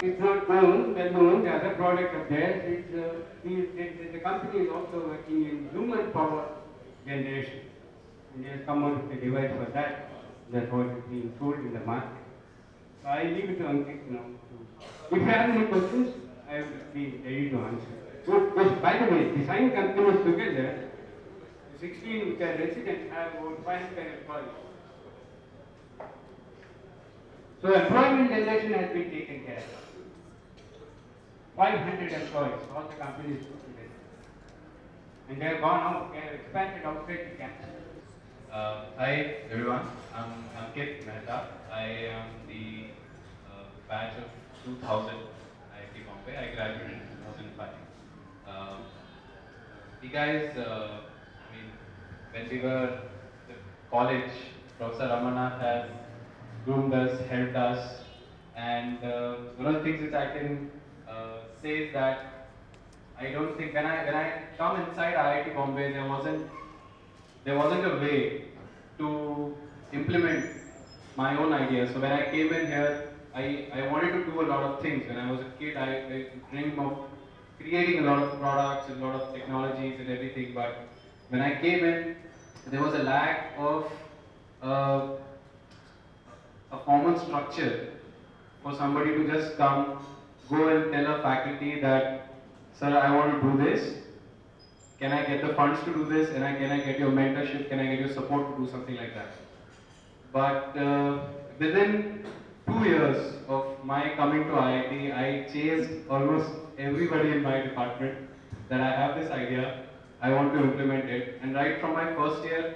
It's not known, well known, the other product of theirs is the company is also working in human power generation. And they have come out with a device for that. That's what is being sold in the market. So I leave it to Ankit now. If you have any questions, I will be ready to answer. Yes, by the way, design companies together, the 16 which are resident have about 500 employees. So employment generation has been taken care of. 500 employees, all the companies put together. And they have gone out, they have expanded outside the campus. Hi everyone, I'm Ankit Mehta. I am the batch of 2000 IIT Bombay. I graduated in 2005. Um, the guys, I mean, when we were in college, Professor Ramanath has groomed us, helped us, and one of the things which I can say is that I don't think when I come inside IIT Bombay, there wasn't a way to implement my own ideas. So when I came in here, I wanted to do a lot of things. When I was a kid, I dreamed of creating a lot of products, a lot of technologies and everything. But when I came in, there was a lack of uh, a formal structure for somebody to just come, go and tell a faculty that, sir, I want to do this. Can I get the funds to do this? And can I get your mentorship? Can I get your support to do something like that? But within 2 years of my coming to IIT, I chased almost everybody in my department that I have this idea, I want to implement it. And right from my first year,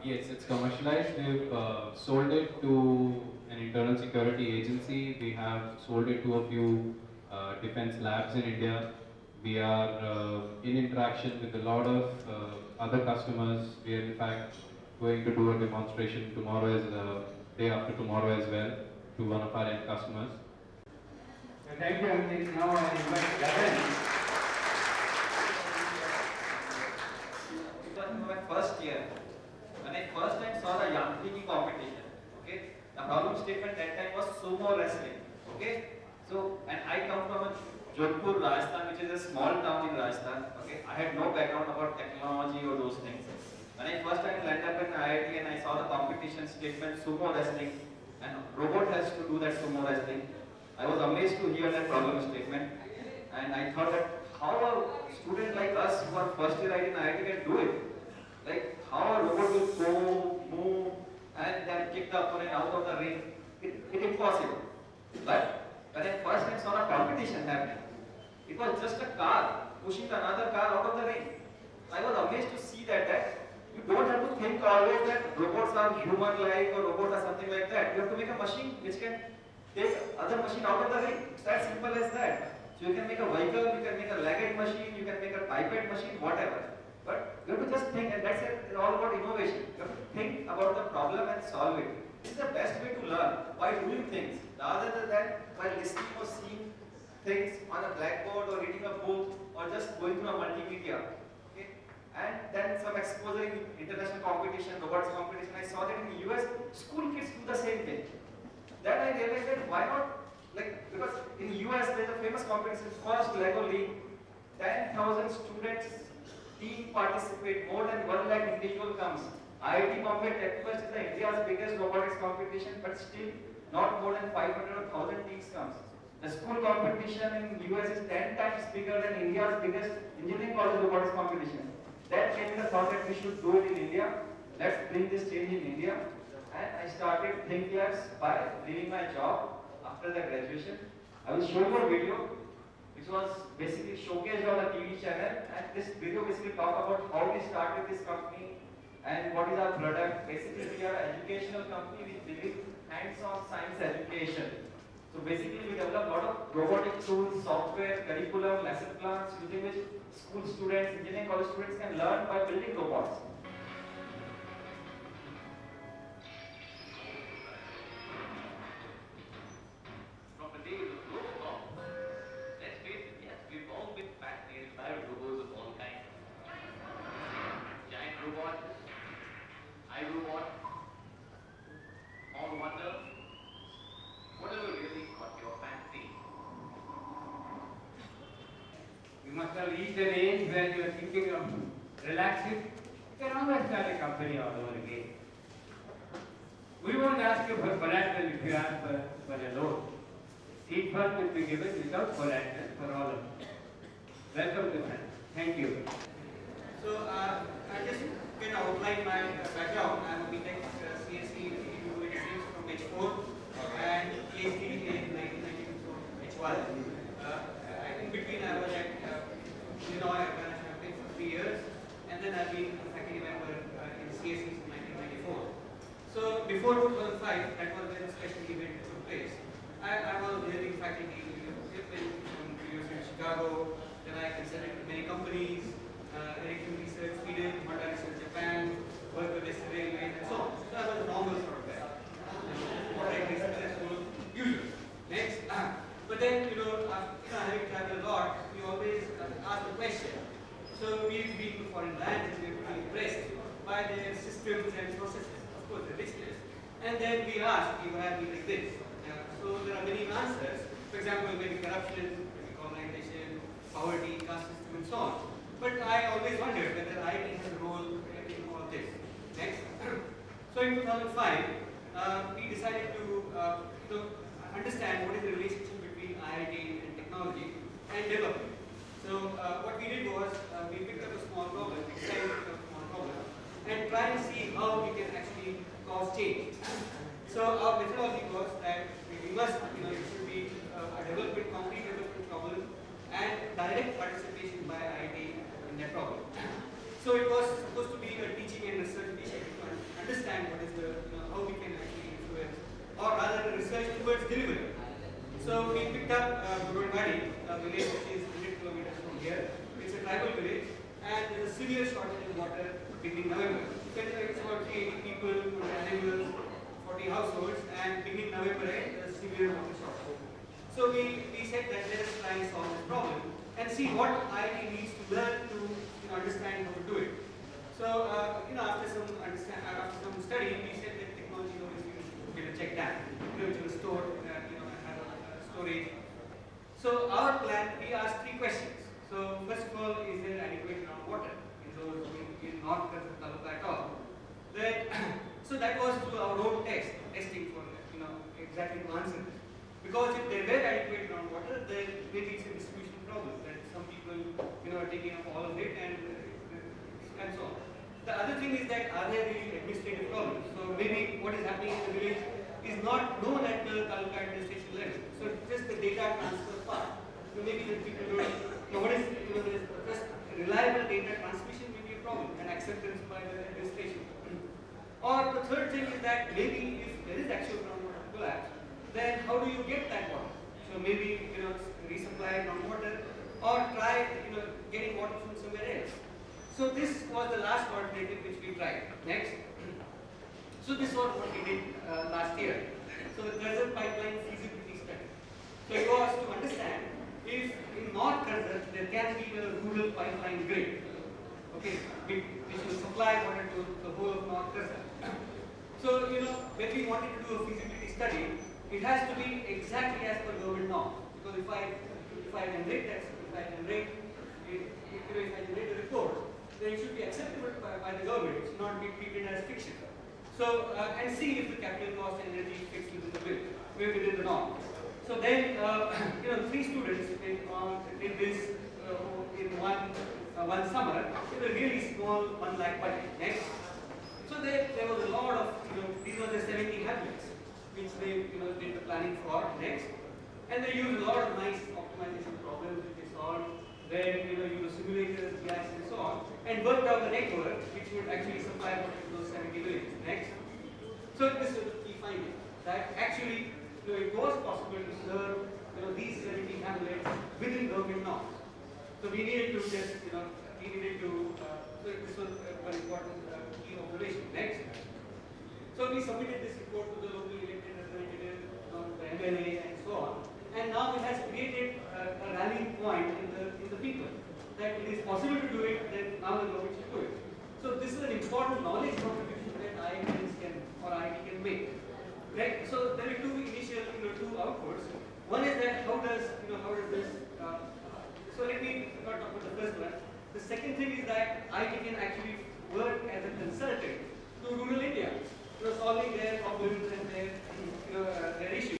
yes, it's commercialized. We've sold it to an internal security agency. We have sold it to a few defense labs in India. We are in interaction with a lot of other customers. We are in fact going to do a demonstration tomorrow, as day after tomorrow as well, to one of our end customers. So thank you, Ankit. Now I invite Gagan. It was my first year. When I first time saw the Yantriki competition, okay, the problem statement that time was sumo wrestling, okay. So, and I come from a Jodhpur, Rajasthan, which is a small town in Rajasthan, okay. I had no background about technology or those things. When I first time landed up in IIT and I saw the competition statement sumo wrestling, and robot has to do that sumo wrestling, I was amazed to hear that problem statement, and I thought that how a student like us who are first year in IIT can do it. Like how a robot will go, move, and then kick the opponent out of the ring. It's impossible. But when I first time saw a competition happening, it was just a car pushing another car out of the ring. I was amazed to see that you don't have to think always that robots are human-like or robots are something like that. You have to make a machine which can take other machine out of the ring. It's that simple as that. So you can make a vehicle, you can make a legged machine, you can make a pipette machine, whatever. But you have to just think, and that's it, it's all about innovation. You have to think about the problem and solve it. This is the best way to learn, by doing things, rather than by listening or seeing things on a blackboard or reading a book going through a multimedia. Okay? And then some exposure in international competition, robotics competition, I saw that in the US, school kids do the same thing. Then I realized that why not, like, because in the US there's a famous competition, first Lego League, 10,000 students, team participate, more than 1 lakh individual comes. IIT Bombay TechFest is India's biggest robotics competition, but still not more than 500 or 1,000 teams comes. The school competition in US is 10 times bigger than India's biggest engineering college robotics competition. That gave me the thought that we should do it in India. Let's bring this change in India. And I started Think Labs by leaving my job after the graduation. I will show you a video which was basically showcased on a TV channel, and this video basically talk about how we started this company and what is our product. Basically we are an educational company which believes hands-on science education. So basically we develop a lot of robotic tools, software, curriculum, lesson plans using which school students, engineering college students can learn by building robots. From the days of Robocop, let's face it, yes, we've all been fascinated by robots of all kinds. Giant robot, iRobot, Small Wonder, whatever really caught your fancy. You must have reached an age where you are thinking of relaxing. You can always start a company all over again. We won't ask you for collateral if you ask for a loan. Seed fund will be given without collateral for all of you. Welcome to that. Thank you. So I just outline my background. I'm a BTech CSE from H4 and PhD in 1992 from H1. In between I was at Illinois Financial for 3 years, and then I've been a faculty member in CSE since 1994. So before 2005, that was when the special event took place. I was leading faculty from University of Chicago. Then I consulted many companies, Ericsson Research Sweden, Honda Research Japan, worked with Western Railways, and so on. So I was a normal sort of guy. What I did was usual. Next, but then after having traveled a lot, we always ask the question. So we've been to foreign lands and we've been impressed by their systems and processes, of course, the richness. And then we ask, why are we like this? So there are many answers. For example, maybe corruption, maybe colonization, poverty, caste system, and so on. But I always wondered whether IT has a role in all this. Next. So in 2005, we decided to understand what is the relationship between IIT and technology and development. So what we did was we picked up a small problem, extended a small problem, and try to see how we can actually cause change. So our methodology was that we must, it should be a development, concrete development problem, and direct participation by IIT in that problem. So it was supposed to be a teaching and research initiative to understand what is the, how we can actually influence, or rather the research towards delivery. So we picked up Gurungadi, a village which is 100 kilometers from here. It's a tribal village, and there's a severe shortage in water beginning November. It's about 380 people, 200 animals, 40 households, and beginning November, there's a severe water shortage. So we said that let us try and solve this problem and see what IIT needs to learn to understand how to do it. So after some study, we said that technology obviously will check that, which will store, have a storage. So our plan, we asked 3 questions. So first of all, is there adequate groundwater in those in not Taluka at all? Then, so that was through our own testing for exactly to answer this. Because if there were adequate groundwater, then maybe it's a distribution problem that some people are taking up all of it and so on. The other thing is that are there really administrative problems? So maybe what is happening in the village is not known at the Taluka administration level. So just the data transfer part. So maybe the people don't what is just reliable data transmission may be a problem and acceptance by the administration. Or the third thing is that maybe if there is actual groundwater collapse, then how do you get that water? So maybe resupply groundwater or try getting water from somewhere else. So this was the last alternative which we tried. Next. So this was what we did last year. So the Curzon pipeline feasibility study. So it was to understand if in North Curzon, there can be a rural pipeline grid, okay, which will supply water to the whole of North Curzon. So, when we wanted to do a feasibility study, it has to be exactly as per government norm. Because if I generate a report, then it should be acceptable by the government. It should not be treated as fiction. So, and see if the capital cost and energy fits within the norm. So then, 3 students did this in one summer with a really small 1 lakh budget. Next. So there was a lot of, these were the 70 hamlets which they did the planning for. Next. And they used a lot of nice optimization problems which they solved. Then used simulators, gas and so on, and worked out the network which would actually supply water to those 70 villages. Next. So this is the key finding, that actually it was possible to serve these 70 hamlets within government norms. So we needed to just, so this was a very important key observation. Next. So we submitted this report to the local elected representative, the MLA and so on. And now it has created a rallying point in the people that it is possible to do it, then now the government should do it. So this is an important knowledge contribution that IITs can make. Right? So there are 2 initial, 2 outputs. One is that how does this? So let me talk about the first one. The second thing is that IIT can actually work as a consultant to rural India, solving their problems and their issues.